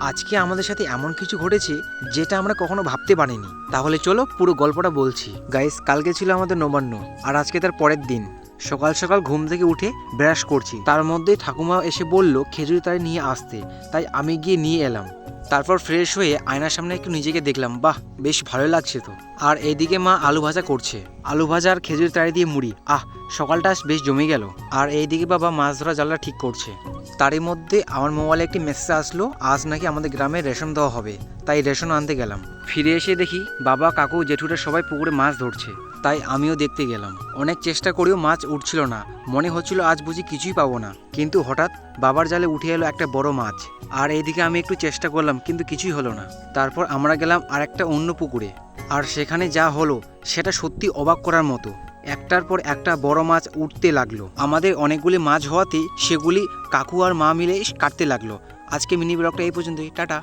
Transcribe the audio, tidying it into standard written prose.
আজকে আমাদের সাথে এমন কিছু ঘটেছে যেটা আমরা কখনো ভাবতে পারিনি। তাহলে চলো পুরো গল্পটা বলছি। গাইস, কালকে ছিল আমাদের নবান্ন, আর আজকে তার পরের দিন। সকাল সকাল ঘুম থেকে উঠে ব্রাশ করছি, তার মধ্যে ঠাকুমা এসে বলল খেজুরি তাড়ি নিয়ে আসতে, তাই আমি গিয়ে নিয়ে এলাম। তারপর ফ্রেশ হয়ে আয়নার সামনে একটু নিজেকে দেখলাম, বাহ বেশ ভালো লাগছে তো। আর এইদিকে মা আলু ভাজা করছে, আলু ভাজা আর খেজুরি তাড়ি দিয়ে মুড়ি, সকালটা বেশ জমে গেল। আর এইদিকে বাবা মাছ ধরা জালটা ঠিক করছে। তারই মধ্যে আমার মোবাইলে একটি মেসেজ আসলো, আজ নাকি আমাদের গ্রামে রেশন দেওয়া হবে, তাই রেশন আনতে গেলাম। ফিরে এসে দেখি বাবা কাকু জেঠুরা সবাই পুকুরে মাছ ধরছে, তাই আমিও দেখতে গেলাম। অনেক চেষ্টা করেও মাছ উঠছিল না, মনে হচ্ছিল আজ বুঝি কিছুই পাবো না। কিন্তু হঠাৎ বাবার জালে উঠে এলো একটা বড় মাছ। আর এইদিকে আমি একটু চেষ্টা করলাম, কিন্তু কিছুই হলো না। তারপর আমরা গেলাম আর একটা অন্য পুকুরে, আর সেখানে যা হলো সেটা সত্যি অবাক করার মতো। একটার পর একটা বড় মাছ উঠতে লাগলো। আমাদের অনেকগুলি মাছ হওয়াতে সেগুলি কাকু আর মা মিলে কাটতে লাগলো। আজকে মিনি ব্লগটা এই পর্যন্তই, টাটা।